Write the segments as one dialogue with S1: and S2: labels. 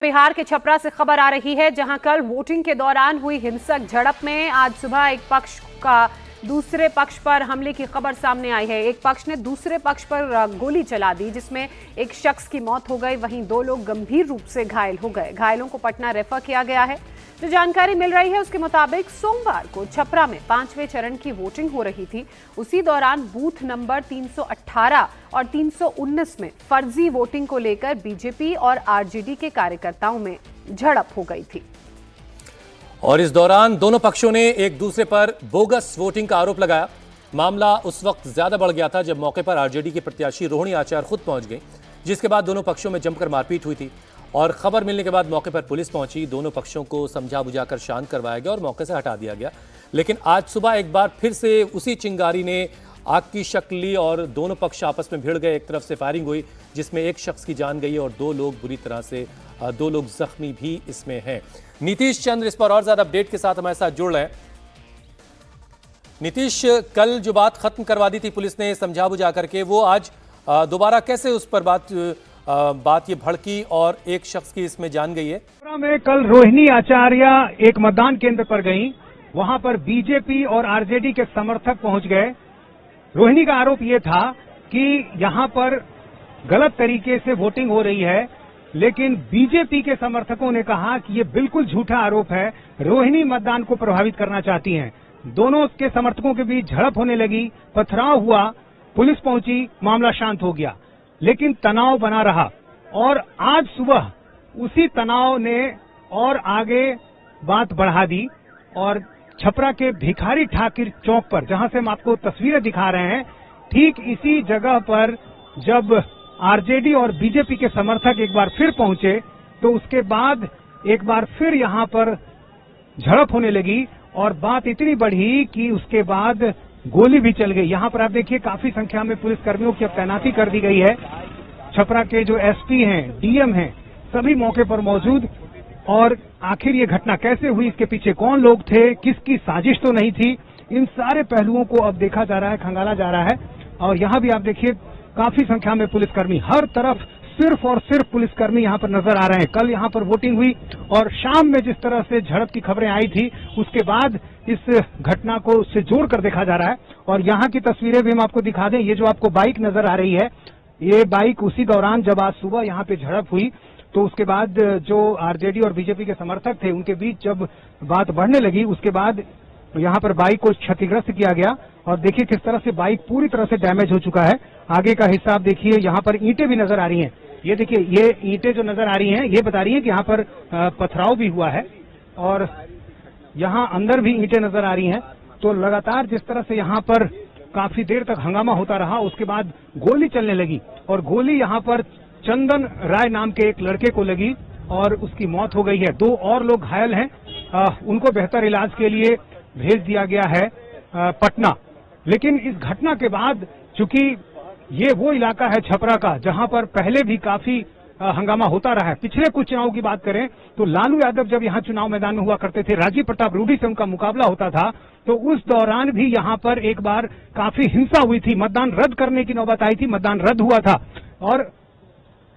S1: बिहार के छपरा से खबर आ रही है, जहां कल वोटिंग के दौरान हुई हिंसक झड़प में आज सुबह एक पक्ष का दूसरे पक्ष पर हमले की खबर सामने आई है। एक पक्ष ने दूसरे पक्ष पर गोली चला दी, जिसमें एक शख्स की मौत हो गई, वहीं 2 लोग गंभीर रूप से घायल हो गए। घायलों को पटना रेफर किया गया है। जो जानकारी मिल रही है उसके मुताबिक सोमवार को छपरा में 5वें चरण की वोटिंग हो रही थी। उसी दौरान बूथ नंबर 318 और 319 में फर्जी वोटिंग को लेकर बीजेपी और आरजेडी के कार्यकर्ताओं में झड़प हो गई थी।
S2: और इस दौरान दोनों पक्षों ने एक दूसरे पर बोगस वोटिंग का आरोप लगाया। मामला उस वक्त ज्यादा बढ़ गया था जब मौके पर आरजेडी की प्रत्याशी रोहिणी आचार्य खुद पहुंच गई, जिसके बाद दोनों पक्षों में जमकर मारपीट हुई थी। और खबर मिलने के बाद मौके पर पुलिस पहुंची, दोनों पक्षों को समझा बुझाकर शांत करवाया गया और मौके से हटा दिया गया। लेकिन आज सुबह एक बार फिर से उसी चिंगारी ने आग की शक्ल ली और दोनों पक्ष आपस में भिड़ गए। एक तरफ से फायरिंग हुई जिसमें एक शख्स की जान गई और 2 लोग बुरी तरह से 2 लोग जख्मी भी इसमें हैं। नीतीश चंद्र इस पर और ज्यादा अपडेट के साथ हमारे साथ जुड़ रहे हैं। नीतीश, कल जो बात खत्म करवा दी थी पुलिस ने समझा बुझा करके, वो आज दोबारा कैसे उस पर बात ये भड़की और एक शख्स की इसमें जान गई है?
S3: में कल रोहिणी आचार्य एक मतदान केंद्र पर गई, वहां पर बीजेपी और आरजेडी के समर्थक पहुंच गए। रोहिणी का आरोप ये था कि यहां पर गलत तरीके से वोटिंग हो रही है, लेकिन बीजेपी के समर्थकों ने कहा कि ये बिल्कुल झूठा आरोप है, रोहिणी मतदान को प्रभावित करना चाहती हैं। दोनों के समर्थकों के बीच झड़प होने लगी, पथराव हुआ, पुलिस पहुंची, मामला शांत हो गया, लेकिन तनाव बना रहा। और आज सुबह उसी तनाव ने और आगे बात बढ़ा दी और छपरा के भिखारी ठाकुर चौक पर, जहां से हम आपको तस्वीरें दिखा रहे हैं, ठीक इसी जगह पर जब आरजेडी और बीजेपी के समर्थक एक बार फिर पहुंचे तो उसके बाद एक बार फिर यहां पर झड़प होने लगी और बात इतनी बढ़ी कि उसके बाद गोली भी चल गई। यहां पर आप देखिए काफी संख्या में पुलिसकर्मियों की अब तैनाती कर दी गई है। छपरा के जो एसपी हैं, डीएम हैं, सभी मौके पर मौजूद। और आखिर ये घटना कैसे हुई, इसके पीछे कौन लोग थे, किसकी साजिश तो नहीं थी, इन सारे पहलुओं को अब देखा जा रहा है, खंगाला जा रहा है। और यहाँ भी आप देखिए काफी संख्या में पुलिसकर्मी, हर तरफ सिर्फ और सिर्फ पुलिसकर्मी यहाँ पर नजर आ रहे हैं। कल यहाँ पर वोटिंग हुई और शाम में जिस तरह से झड़प की खबरें आई थी, उसके बाद इस घटना को उससे जोड़कर देखा जा रहा है। और यहाँ की तस्वीरें भी हम आपको दिखा दें। ये जो आपको बाइक नजर आ रही है, ये बाइक उसी दौरान जब आज सुबह यहाँ पे झड़प हुई तो उसके बाद जो आरजेडी और बीजेपी के समर्थक थे उनके बीच जब बात बढ़ने लगी, उसके बाद यहाँ पर बाइक को क्षतिग्रस्त किया गया। और देखिए किस तरह से बाइक पूरी तरह से डैमेज हो चुका है। आगे का हिस्सा आप देखिए, यहाँ पर ईंटें भी नजर आ रही हैं। ये देखिए, ये ईंटें जो नजर आ रही हैं ये बता रही हैं कि यहाँ पर पथराव भी हुआ है और यहाँ अंदर भी ईंटें नजर आ रही हैं। तो लगातार जिस तरह से यहाँ पर काफी देर तक हंगामा होता रहा, उसके बाद गोली चलने लगी और गोली यहाँ पर चंदन राय नाम के एक लड़के को लगी और उसकी मौत हो गई है। 2 और लोग घायल हैं, उनको बेहतर इलाज के लिए भेज दिया गया है पटना। लेकिन इस घटना के बाद, चूंकि ये वो इलाका है छपरा का जहां पर पहले भी काफी हंगामा होता रहा है। पिछले कुछ चुनाव की बात करें तो लालू यादव जब यहाँ चुनाव मैदान में हुआ करते थे, राजीव प्रताप रूडी से उनका मुकाबला होता था, तो उस दौरान भी यहाँ पर एक बार काफी हिंसा हुई थी, मतदान रद्द करने की नौबत आई थी, मतदान रद्द हुआ था। और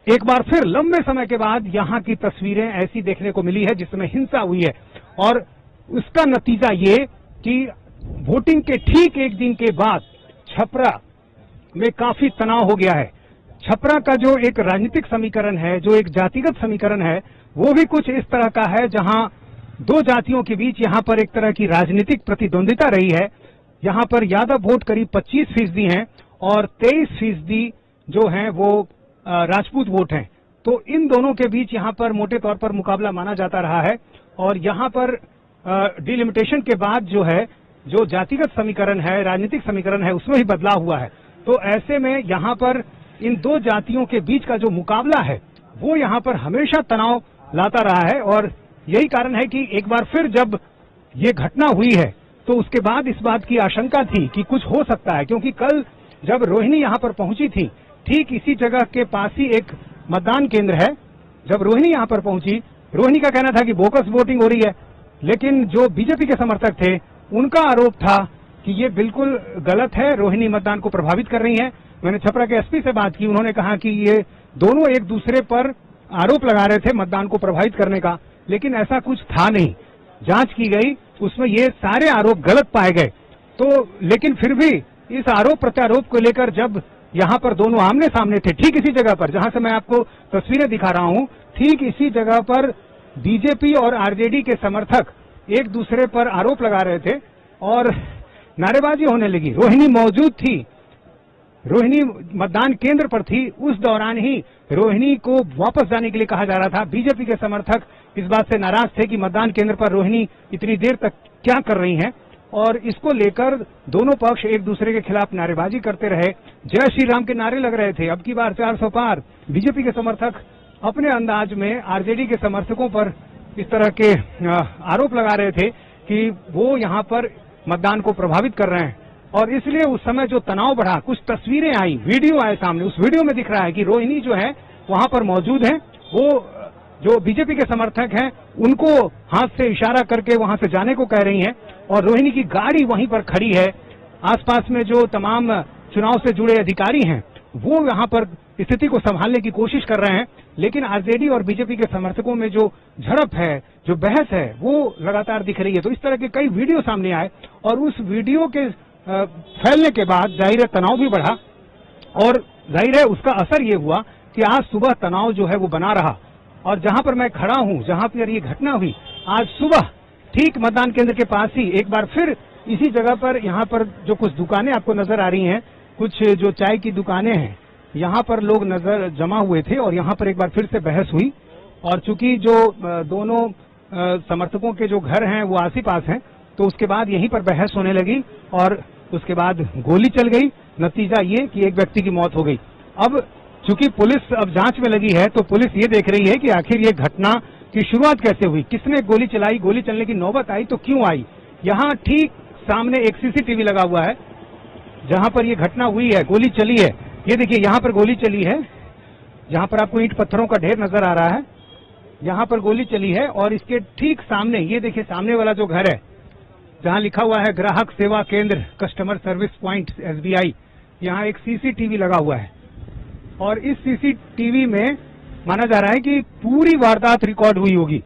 S3: एक बार फिर लंबे समय के बाद यहाँ की तस्वीरें ऐसी देखने को मिली है जिसमें हिंसा हुई है। और उसका नतीजा ये कि वोटिंग के ठीक एक दिन के बाद छपरा में काफी तनाव हो गया है। छपरा का जो एक राजनीतिक समीकरण है, जो एक जातिगत समीकरण है, वो भी कुछ इस तरह का है जहां 2 जातियों के बीच यहाँ पर एक तरह की राजनीतिक प्रतिद्वंदिता रही है। यहाँ पर यादव वोट करीब 25% हैं और 23% जो हैं वो राजपूत वोट हैं। तो इन दोनों के बीच यहाँ पर मोटे तौर पर मुकाबला माना जाता रहा है। और यहाँ पर डिलिमिटेशन के बाद जो है, जो जातिगत समीकरण है, राजनीतिक समीकरण है, उसमें ही बदलाव हुआ है। तो ऐसे में यहाँ पर इन 2 जातियों के बीच का जो मुकाबला है वो यहाँ पर हमेशा तनाव लाता रहा है। और यही कारण है कि एक बार फिर जब ये घटना हुई है तो उसके बाद इस बात की आशंका थी कि कुछ हो सकता है, क्योंकि कल जब रोहिणी यहाँ पर पहुंची थी, ठीक इसी जगह के पास ही एक मतदान केंद्र है। जब रोहिणी यहाँ पर पहुंची, रोहिणी का कहना था कि बोगस वोटिंग हो रही है, लेकिन जो बीजेपी के समर्थक थे उनका आरोप था कि ये बिल्कुल गलत है, रोहिणी मतदान को प्रभावित कर रही है। मैंने छपरा के एसपी से बात की, उन्होंने कहा कि ये दोनों एक दूसरे पर आरोप लगा रहे थे मतदान को प्रभावित करने का, लेकिन ऐसा कुछ था नहीं। जांच की गई, उसमें ये सारे आरोप गलत पाए गए। तो लेकिन फिर भी इस आरोप प्रत्यारोप को लेकर जब यहाँ पर दोनों आमने सामने थे, ठीक इसी जगह पर जहां से मैं आपको तस्वीरें दिखा रहा हूं, ठीक इसी जगह पर बीजेपी और आरजेडी के समर्थक एक दूसरे पर आरोप लगा रहे थे और नारेबाजी होने लगी। रोहिणी मौजूद थी, रोहिणी मतदान केंद्र पर थी। उस दौरान ही रोहिणी को वापस जाने के लिए कहा जा रहा था। बीजेपी के समर्थक इस बात से नाराज थे कि मतदान केंद्र पर रोहिणी इतनी देर तक क्या कर रही हैं, और इसको लेकर दोनों पक्ष एक दूसरे के खिलाफ नारेबाजी करते रहे। जय श्री राम के नारे लग रहे थे, अब की बार 400 पार। बीजेपी के समर्थक अपने अंदाज में आरजेडी के समर्थकों पर इस तरह के आरोप लगा रहे थे कि वो यहाँ पर मतदान को प्रभावित कर रहे हैं, और इसलिए उस समय जो तनाव बढ़ा, कुछ तस्वीरें आई, वीडियो आए सामने। उस वीडियो में दिख रहा है कि रोहिणी जो है वहां पर मौजूद है। वो जो बीजेपी के समर्थक हैं उनको हाथ से इशारा करके वहां से जाने को कह रही हैं, और रोहिणी की गाड़ी वहीं पर खड़ी है। आसपास में जो तमाम चुनाव से जुड़े अधिकारी हैं वो यहाँ पर स्थिति को संभालने की कोशिश कर रहे हैं, लेकिन आरजेडी और बीजेपी के समर्थकों में जो झड़प है, जो बहस है, वो लगातार दिख रही है। तो इस तरह के कई वीडियो सामने आए, और उस वीडियो के फैलने के बाद जाहिर है तनाव भी बढ़ा, और जाहिर है उसका असर ये हुआ कि आज सुबह तनाव जो है वो बना रहा। और जहां पर मैं खड़ा हूं, जहां पर ये घटना हुई, आज सुबह ठीक मतदान केंद्र के पास ही एक बार फिर इसी जगह पर, यहाँ पर जो कुछ दुकानें आपको नजर आ रही हैं, कुछ जो चाय की दुकानें हैं, यहाँ पर लोग नजर जमा हुए थे, और यहाँ पर एक बार फिर से बहस हुई। और चूंकि जो दोनों समर्थकों के जो घर हैं वो आस ही पास हैं, तो उसके बाद यहीं पर बहस होने लगी, और उसके बाद गोली चल गई। नतीजा ये कि एक व्यक्ति की मौत हो गई। अब चूंकि पुलिस अब जांच में लगी है, तो पुलिस ये देख रही है कि आखिर ये घटना की शुरुआत कैसे हुई, किसने गोली चलाई, गोली चलने की नौबत आई तो क्यों आई। यहाँ ठीक सामने एक सीसीटीवी लगा हुआ है जहां पर ये घटना हुई है, गोली चली है। ये देखिए यहाँ पर गोली चली है, जहां पर आपको ईंट पत्थरों का ढेर नजर आ रहा है, यहाँ पर गोली चली है। और इसके ठीक सामने ये देखिए सामने वाला जो घर है जहां लिखा हुआ है ग्राहक सेवा केंद्र कस्टमर सर्विस पॉइंट SBI, यहाँ एक सीसीटीवी लगा हुआ है, और इस सीसीटीवी में माना जा रहा है कि पूरी वारदात रिकॉर्ड हुई होगी।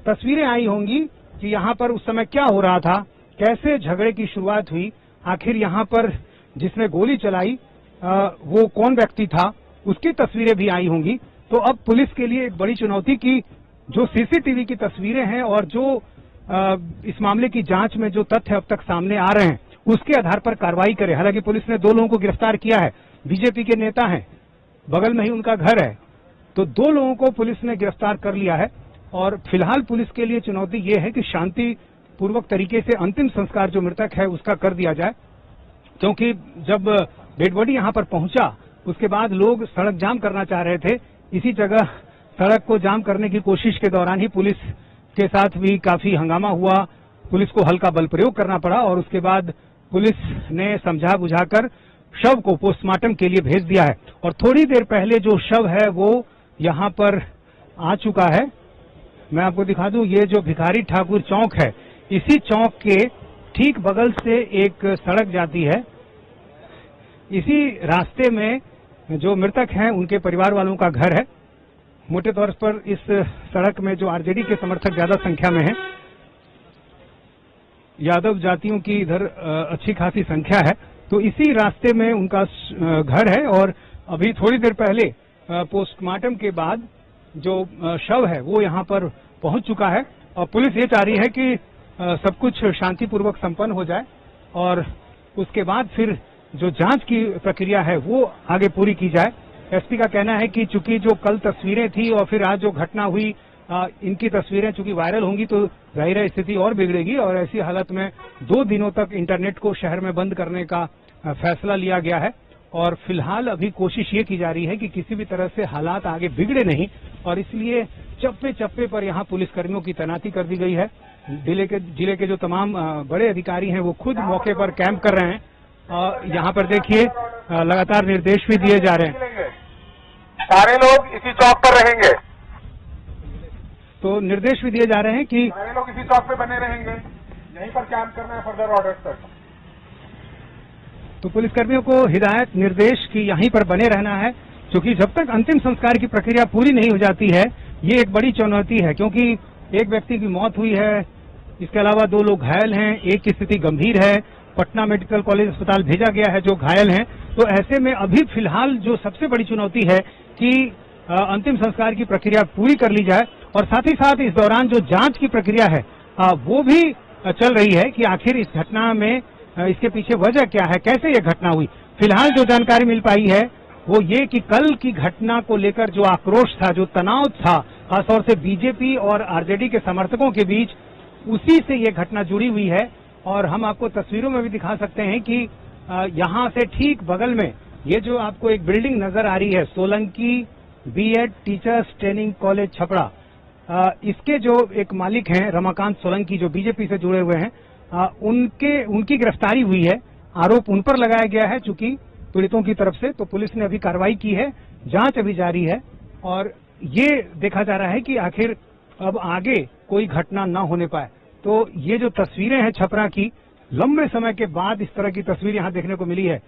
S3: तस्वीरें आई होंगी कि यहाँ पर उस समय क्या हो रहा था, कैसे झगड़े की शुरुआत हुई, आखिर यहाँ पर जिसने गोली चलाई वो कौन व्यक्ति था, उसकी तस्वीरें भी आई होंगी। तो अब पुलिस के लिए एक बड़ी चुनौती की जो सीसीटीवी की तस्वीरें हैं और जो इस मामले की जांच में जो तथ्य अब तक सामने आ रहे हैं उसके आधार पर कार्रवाई करे। हालांकि पुलिस ने 2 लोगों को गिरफ्तार किया है, बीजेपी के नेता हैं, बगल में ही उनका घर है, तो 2 लोगों को पुलिस ने गिरफ्तार कर लिया है। और फिलहाल पुलिस के लिए चुनौती ये है कि शांति पूर्वक तरीके से अंतिम संस्कार जो मृतक है उसका कर दिया जाए, क्योंकि जब डेड बॉडी यहाँ पर पहुंचा उसके बाद लोग सड़क जाम करना चाह रहे थे। इसी जगह सड़क को जाम करने की कोशिश के दौरान ही पुलिस के साथ भी काफी हंगामा हुआ, पुलिस को हल्का बल प्रयोग करना पड़ा, और उसके बाद पुलिस ने समझा बुझाकर शव को पोस्टमार्टम के लिए भेज दिया है। और थोड़ी देर पहले जो शव है वो यहाँ पर आ चुका है। मैं आपको दिखा दूं, ये जो भिखारी ठाकुर चौक है, इसी चौक के ठीक बगल से एक सड़क जाती है। इसी रास्ते में जो मृतक हैं उनके परिवार वालों का घर है। मोटे तौर पर इस सड़क में जो आरजेडी के समर्थक ज्यादा संख्या में हैं, यादव जातियों की इधर अच्छी खासी संख्या है, तो इसी रास्ते में उनका घर है। और अभी थोड़ी देर पहले पोस्टमार्टम के बाद जो शव है वो यहाँ पर पहुंच चुका है, और पुलिस ये चाह रही है कि सब कुछ शांतिपूर्वक संपन्न हो जाए, और उसके बाद फिर जो जांच की प्रक्रिया है वो आगे पूरी की जाए। एसपी का कहना है कि चूंकि जो कल तस्वीरें थी और फिर आज जो घटना हुई, इनकी तस्वीरें चूंकि वायरल होंगी तो जाहिर है स्थिति और बिगड़ेगी, और ऐसी हालत में 2 दिनों तक इंटरनेट को शहर में बंद करने का फैसला लिया गया है। और फिलहाल अभी कोशिश ये की जा रही है कि किसी भी तरह से हालात आगे बिगड़े नहीं, और इसलिए चप्पे चप्पे पर यहाँ पुलिसकर्मियों की तैनाती कर दी गई है। जिले के जो तमाम बड़े अधिकारी हैं वो खुद मौके पर कैंप कर रहे हैं। यहाँ पर देखिए लगातार निर्देश भी दिए जा रहे हैं,
S4: सारे लोग इसी चौक पर रहेंगे,
S3: तो निर्देश भी दिए जा रहे हैं कि
S4: सारे लोग इसी चौक पे बने रहेंगे, यहीं पर कैंप करना है फर्दर ऑर्डर्स तक।
S3: तो पुलिसकर्मियों को हिदायत निर्देश की यहीं पर बने रहना है, क्योंकि जब तक अंतिम संस्कार की प्रक्रिया पूरी नहीं हो जाती है, ये एक बड़ी चुनौती है, क्योंकि एक व्यक्ति की मौत हुई है, इसके अलावा 2 लोग घायल हैं, एक की स्थिति गंभीर है, पटना मेडिकल कॉलेज अस्पताल भेजा गया है जो घायल हैं। तो ऐसे में अभी फिलहाल जो सबसे बड़ी चुनौती है कि अंतिम संस्कार की प्रक्रिया पूरी कर ली जाए, और साथ ही साथ इस दौरान जो जांच की प्रक्रिया है वो भी चल रही है कि आखिर इस घटना में इसके पीछे वजह क्या है, कैसे ये घटना हुई। फिलहाल जो जानकारी मिल पाई है वो ये कि कल की घटना को लेकर जो आक्रोश था, जो तनाव था, खासतौर से बीजेपी और आरजेडी के समर्थकों के बीच, उसी से ये घटना जुड़ी हुई है। और हम आपको तस्वीरों में भी दिखा सकते हैं कि यहाँ से ठीक बगल में ये जो आपको एक बिल्डिंग नजर आ रही है, Solanki B Ed teachers training college Chhapra, इसके जो एक मालिक हैं रमाकांत सोलंकी, जो बीजेपी से जुड़े हुए हैं, उनकी गिरफ्तारी हुई है। आरोप उन पर लगाया गया है चूंकि पीड़ितों की तरफ से, तो पुलिस ने अभी कार्रवाई की है, जांच अभी जारी है और ये देखा जा रहा है कि आखिर अब आगे कोई घटना न होने पाए। तो ये जो तस्वीरें हैं छपरा की, लंबे समय के बाद इस तरह की तस्वीर यहाँ देखने को मिली है।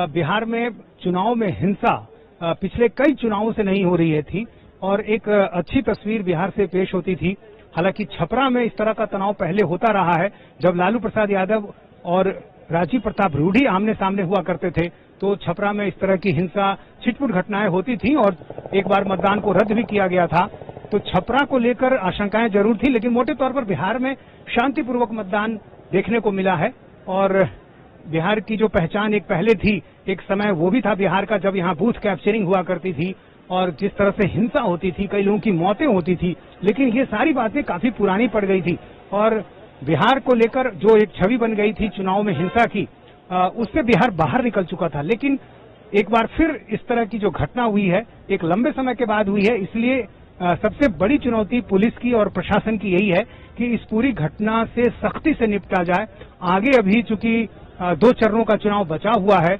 S3: बिहार में चुनाव में हिंसा पिछले कई चुनावों से नहीं हो रही थी और एक अच्छी तस्वीर बिहार से पेश होती थी। हालांकि छपरा में इस तरह का तनाव पहले होता रहा है, जब लालू प्रसाद यादव और राजीव प्रताप रूढ़ी आमने सामने हुआ करते थे तो छपरा में इस तरह की हिंसा, छिटपुट घटनाएं होती थी और एक बार मतदान को रद्द भी किया गया था। तो छपरा को लेकर आशंकाएं जरूर थी, लेकिन मोटे तौर पर बिहार में शांतिपूर्वक मतदान देखने को मिला है। और बिहार की जो पहचान एक पहले थी, एक समय वो भी था बिहार का जब यहाँ बूथ कैप्चरिंग हुआ करती थी और जिस तरह से हिंसा होती थी, कई लोगों की मौतें होती थी, लेकिन ये सारी बातें काफी पुरानी पड़ गई थी और बिहार को लेकर जो एक छवि बन गई थी चुनाव में हिंसा की, उससे बिहार बाहर निकल चुका था। लेकिन एक बार फिर इस तरह की जो घटना हुई है, एक लंबे समय के बाद हुई है, इसलिए सबसे बड़ी चुनौती पुलिस की और प्रशासन की यही है कि इस पूरी घटना से सख्ती से निपटा जाए। आगे अभी चूंकि 2 चरणों का चुनाव बचा हुआ है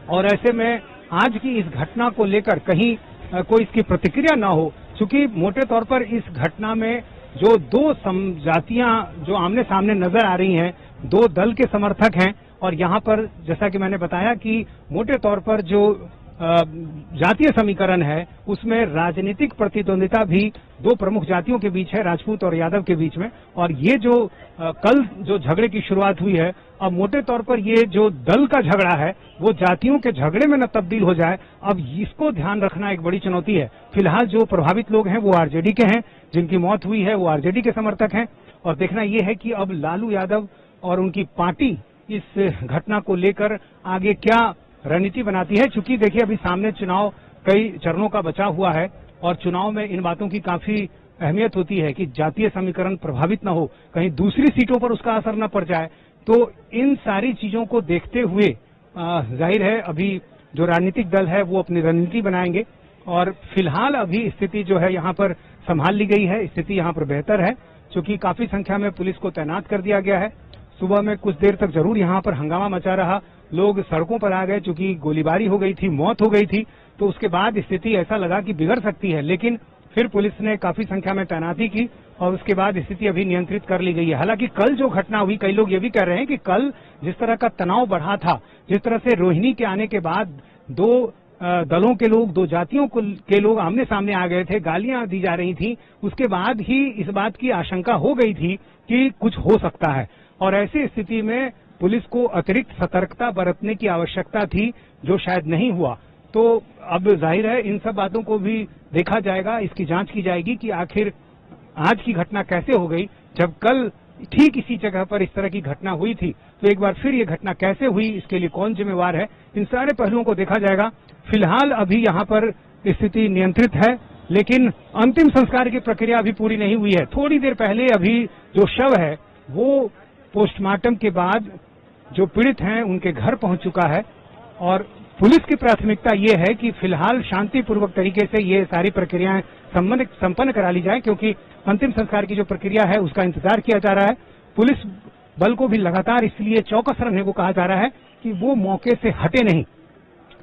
S3: और ऐसे में आज की इस घटना को लेकर कहीं कोई इसकी प्रतिक्रिया न हो, चूंकि मोटे तौर पर इस घटना में जो 2 जातियां जो आमने सामने नजर आ रही हैं, 2 दल के समर्थक हैं और यहाँ पर जैसा कि मैंने बताया कि मोटे तौर पर जो जातीय समीकरण है उसमें राजनीतिक प्रतिद्वंदिता भी 2 प्रमुख जातियों के बीच है, राजपूत और यादव के बीच में। और ये जो कल जो झगड़े की शुरुआत हुई है, अब मोटे तौर पर ये जो दल का झगड़ा है वो जातियों के झगड़े में न तब्दील हो जाए, अब इसको ध्यान रखना एक बड़ी चुनौती है। फिलहाल जो प्रभावित लोग हैं वो आरजेडी के हैं, जिनकी मौत हुई है वो आरजेडी के समर्थक हैं और देखना ये है कि अब लालू यादव और उनकी पार्टी इस घटना को लेकर आगे क्या रणनीति बनाती है। चूंकि देखिए अभी सामने चुनाव कई चरणों का बचा हुआ है और चुनाव में इन बातों की काफी अहमियत होती है कि जातीय समीकरण प्रभावित न हो, कहीं दूसरी सीटों पर उसका असर न पड़ जाए। तो इन सारी चीजों को देखते हुए जाहिर है अभी जो राजनीतिक दल है वो अपनी रणनीति बनाएंगे और फिलहाल अभी स्थिति जो है यहाँ पर संभाल ली गई है, स्थिति यहाँ पर बेहतर है क्योंकि काफी संख्या में पुलिस को तैनात कर दिया गया है। सुबह में कुछ देर तक जरूर यहाँ पर हंगामा मचा रहा, लोग सड़कों पर आ गए क्योंकि गोलीबारी हो गई थी, मौत हो गई थी, तो उसके बाद स्थिति ऐसा लगा कि बिगड़ सकती है, लेकिन फिर पुलिस ने काफी संख्या में तैनाती की और उसके बाद स्थिति अभी नियंत्रित कर ली गई है। हालांकि कल जो घटना हुई, कई लोग ये भी कह रहे हैं कि कल जिस तरह का तनाव बढ़ा था, जिस तरह से रोहिणी के आने के बाद 2 दलों के लोग, 2 जातियों के लोग आमने सामने आ गए थे, गालियां दी जा रही थी, उसके बाद ही इस बात की आशंका हो गई थी कि कुछ हो सकता है और ऐसी स्थिति में पुलिस को अतिरिक्त सतर्कता बरतने की आवश्यकता थी, जो शायद नहीं हुआ। तो अब जाहिर है इन सब बातों को भी देखा जाएगा, इसकी जांच की जाएगी कि आखिर आज की घटना कैसे हो गई, जब कल ठीक इसी जगह पर इस तरह की घटना हुई थी। तो एक बार फिर ये घटना कैसे हुई, इसके लिए कौन जिम्मेवार है, इन सारे पहलुओं को देखा जाएगा। फिलहाल अभी यहाँ पर स्थिति नियंत्रित है, लेकिन अंतिम संस्कार की प्रक्रिया अभी पूरी नहीं हुई है। थोड़ी देर पहले अभी जो शव है वो पोस्टमार्टम के बाद जो पीड़ित हैं उनके घर पहुंच चुका है और पुलिस की प्राथमिकता ये है कि फिलहाल शांतिपूर्वक तरीके से ये सारी प्रक्रियाएं संपन्न करा ली जाए, क्योंकि अंतिम संस्कार की जो प्रक्रिया है उसका इंतजार किया जा रहा है। पुलिस बल को भी लगातार इसलिए चौकस रहने को कहा जा रहा है कि वो मौके से हटे नहीं,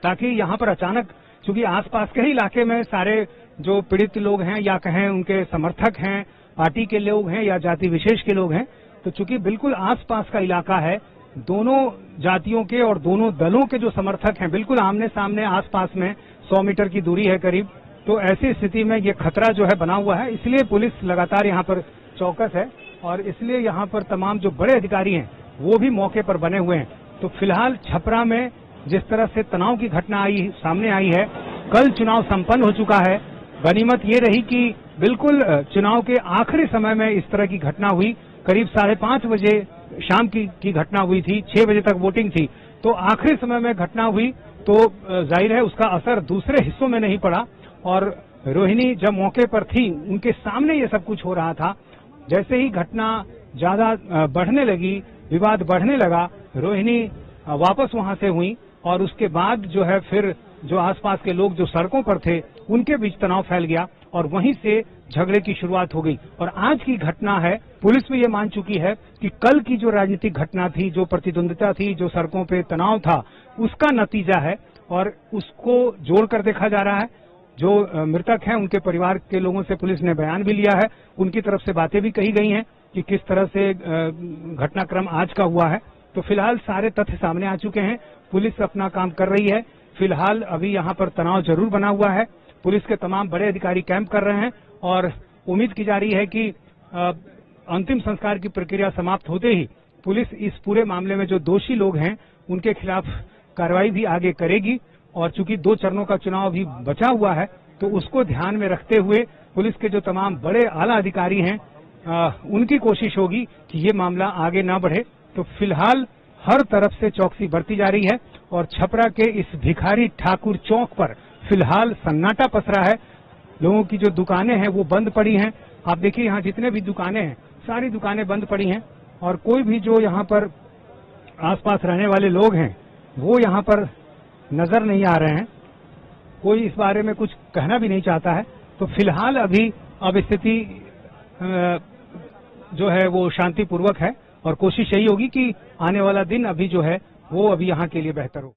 S3: ताकि यहाँ पर अचानक, चूंकि आसपास के ही इलाके में सारे जो पीड़ित लोग हैं या कहें उनके समर्थक हैं, पार्टी के लोग हैं या जाति विशेष के लोग हैं, तो चूंकि बिल्कुल आसपास का इलाका है, दोनों जातियों के और दोनों दलों के जो समर्थक हैं बिल्कुल आमने सामने आसपास में 100 मीटर की दूरी है करीब। तो ऐसी स्थिति में ये खतरा जो है बना हुआ है, इसलिए पुलिस लगातार यहाँ पर चौकस है और इसलिए यहाँ पर तमाम जो बड़े अधिकारी हैं वो भी मौके पर बने हुए हैं। तो फिलहाल छपरा में जिस तरह से तनाव की घटना सामने आई है, कल चुनाव संपन्न हो चुका है। गनीमत ये रही कि बिल्कुल चुनाव के आखिरी समय में इस तरह की घटना हुई। करीब 5:30 बजे शाम की घटना हुई थी, 6 बजे तक वोटिंग थी। तो आखिरी समय में घटना हुई तो जाहिर है उसका असर दूसरे हिस्सों में नहीं पड़ा। और रोहिणी जब मौके पर थी, उनके सामने ये सब कुछ हो रहा था। जैसे ही घटना ज्यादा बढ़ने लगी, विवाद बढ़ने लगा, रोहिणी वापस वहां से हुई और उसके बाद जो है फिर जो आसपास के लोग जो सड़कों पर थे उनके बीच तनाव फैल गया और वहीं से झगड़े की शुरुआत हो गई। और आज की घटना है, पुलिस भी ये मान चुकी है कि कल की जो राजनीतिक घटना थी, जो प्रतिद्वंदिता थी, जो सड़कों पे तनाव था, उसका नतीजा है और उसको जोड़कर देखा जा रहा है। जो मृतक हैं उनके परिवार के लोगों से पुलिस ने बयान भी लिया है, उनकी तरफ से बातें भी कही गई हैं कि किस तरह से घटनाक्रम आज का हुआ है। तो फिलहाल सारे तथ्य सामने आ चुके हैं, पुलिस अपना काम कर रही है। फिलहाल अभी यहाँ पर तनाव जरूर बना हुआ है, पुलिस के तमाम बड़े अधिकारी कैंप कर रहे हैं और उम्मीद की जा रही है कि अंतिम संस्कार की प्रक्रिया समाप्त होते ही पुलिस इस पूरे मामले में जो दोषी लोग हैं उनके खिलाफ कार्रवाई भी आगे करेगी। और चूंकि 2 चरणों का चुनाव अभी बचा हुआ है तो उसको ध्यान में रखते हुए पुलिस के जो तमाम बड़े आला अधिकारी हैं उनकी कोशिश होगी कि ये मामला आगे ना बढ़े। तो फिलहाल हर तरफ से चौकसी बरती जा रही है और छपरा के इस भिखारी ठाकुर चौक पर फिलहाल सन्नाटा पसरा है। लोगों की जो दुकानें हैं वो बंद पड़ी हैं। आप देखिए यहाँ जितने भी दुकानें हैं सारी दुकानें बंद पड़ी हैं और कोई भी जो यहाँ पर आसपास रहने वाले लोग हैं वो यहाँ पर नजर नहीं आ रहे हैं। कोई इस बारे में कुछ कहना भी नहीं चाहता है। तो फिलहाल अभी अब स्थिति जो है वो शांतिपूर्वक है और कोशिश यही होगी कि आने वाला दिन अभी जो है वो अभी यहाँ के लिए बेहतर हो।